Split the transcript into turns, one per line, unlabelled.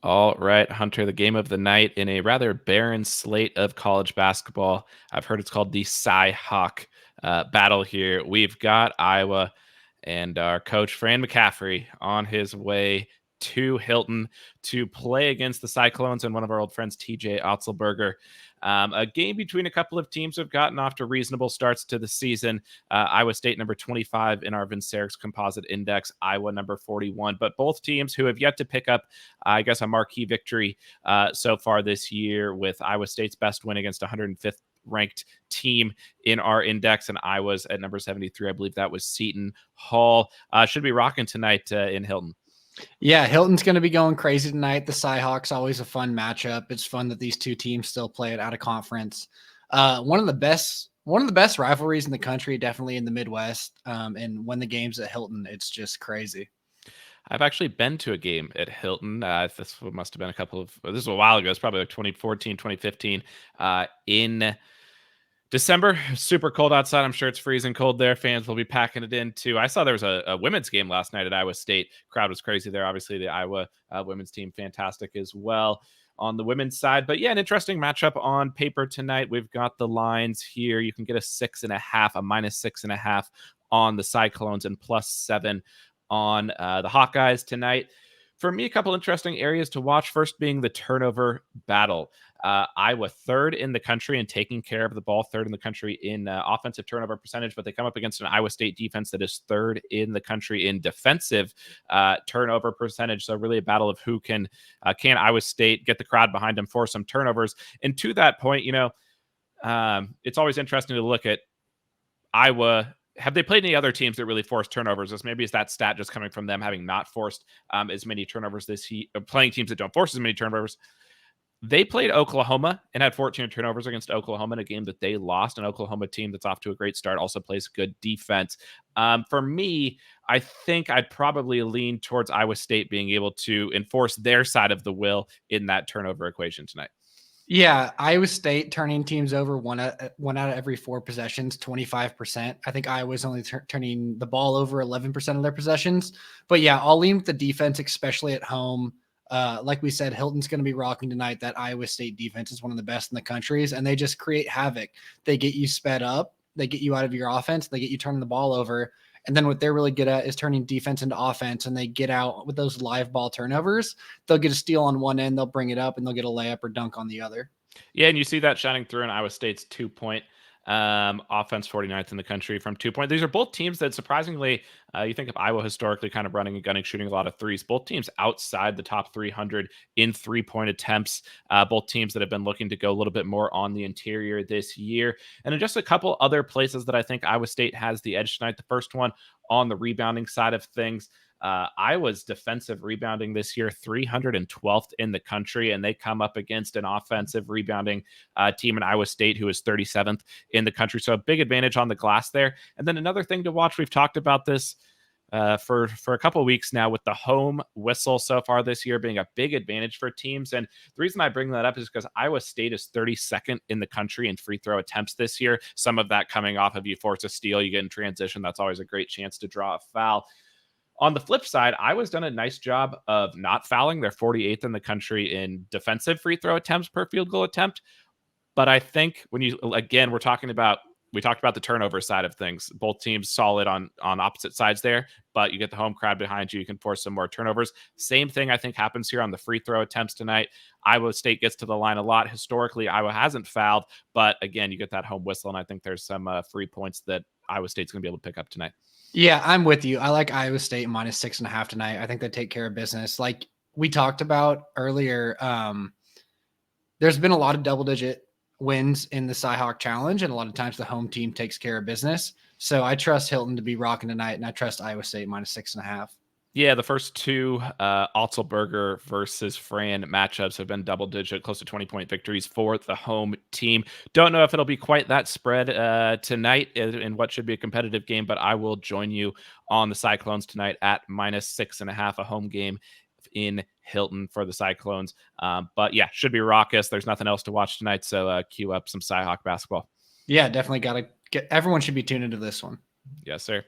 All right, Hunter, the game of the night in a rather barren slate of college basketball. I've heard it's called the Cy-Hawk battle here. We've got Iowa and our coach, Fran McCaffrey, on his way to Hilton to play against the Cyclones and one of our old friends, TJ Otzelberger. A game between a couple of teams who have gotten off to reasonable starts to the season. Iowa State number 25 in our Vincerix composite index, Iowa number 41. But both teams who have yet to pick up, I guess, a marquee victory so far this year, with Iowa State's best win against 105th ranked team in our index, and Iowa's at number 73. I believe that was Seton Hall. Should be rocking tonight in Hilton.
Yeah, Hilton's going to be going crazy tonight. The Cy-Hawks, always a fun matchup. It's fun that these two teams still play it out of conference. One of the best rivalries in the country, definitely in the Midwest. And when the game's at Hilton, it's just crazy.
I've actually been to a game at Hilton. This must have been this is a while ago. It's probably like 2014, 2015 in December. Super cold outside. I'm sure it's freezing cold there. Fans will be packing it in too. I saw there was a women's game last night at Iowa State. Crowd was crazy there. Obviously, the Iowa women's team, fantastic as well on the women's side. But yeah, an interesting matchup on paper tonight. We've got the lines here. You can get a 6.5, a -6.5 on the Cyclones, and +7 on the Hawkeyes tonight. For me, a couple interesting areas to watch. First being the turnover battle. Iowa third in the country in taking care of the ball, third in the country in offensive turnover percentage, but they come up against an Iowa State defense that is third in the country in defensive turnover percentage. So really a battle of who can Iowa State get the crowd behind them, force some turnovers. And to that point, it's always interesting to look at Iowa. Have they played any other teams that really forced turnovers? Is that stat just coming from them having not forced as many turnovers this year, playing teams that don't force as many turnovers? They played Oklahoma and had 14 turnovers against Oklahoma in a game that they lost. An Oklahoma team that's off to a great start, also plays good defense. For me, I think I'd probably lean towards Iowa State being able to enforce their side of the will in that turnover equation tonight.
Yeah, Iowa State turning teams over one out of every 4 possessions, 25%. I think Iowa's only turning the ball over 11% of their possessions. But yeah, I'll lean with the defense, especially at home. Like we said, Hilton's going to be rocking tonight. That Iowa State defense is one of the best in the countries, and they just create havoc. They get you sped up. They get you out of your offense. They get you turning the ball over. And then what they're really good at is turning defense into offense, and they get out with those live ball turnovers. They'll get a steal on one end, they'll bring it up, and they'll get a layup or dunk on the other.
Yeah, and you see that shining through in Iowa State's 2-point offense, 49th in the country from 2-point. These are both teams that surprisingly, you think of Iowa historically kind of running and gunning, shooting a lot of threes. Both teams outside the top 300 in 3-point attempts. Both teams that have been looking to go a little bit more on the interior this year. And in just a couple other places that I think Iowa State has the edge tonight. The first one on the rebounding side of things. Iowa's defensive rebounding this year, 312th in the country, and they come up against an offensive rebounding team in Iowa State who is 37th in the country. So a big advantage on the glass there. And then another thing to watch, we've talked about this for a couple of weeks now with the home whistle so far this year being a big advantage for teams. And the reason I bring that up is because Iowa State is 32nd in the country in free throw attempts this year. Some of that coming off of you force a steal, you get in transition. That's always a great chance to draw a foul. On the flip side, Iowa's done a nice job of not fouling. They're 48th in the country in defensive free throw attempts per field goal attempt. But I think we talked about the turnover side of things. Both teams solid on opposite sides there, but you get the home crowd behind you. You can force some more turnovers. Same thing I think happens here on the free throw attempts tonight. Iowa State gets to the line a lot. Historically, Iowa hasn't fouled, but again, you get that home whistle, and I think there's some free points that Iowa State's going to be able to pick up tonight.
Yeah, I'm with you. I like Iowa State -6.5 tonight. I think they take care of business. Like we talked about earlier, there's been a lot of double-digit wins in the Cy-Hawk Challenge, and a lot of times the home team takes care of business. So I trust Hilton to be rocking tonight, and I trust Iowa State -6.5.
Yeah, the first two Otzelberger versus Fran matchups have been double-digit, close to 20-point victories for the home team. Don't know if it'll be quite that spread tonight in what should be a competitive game, but I will join you on the Cyclones tonight at -6.5, a home game in Hilton for the Cyclones. But yeah, should be raucous. There's nothing else to watch tonight, so cue up some Cy-Hawk basketball.
Yeah, definitely got to get. Everyone should be tuned into this one.
Yes, sir.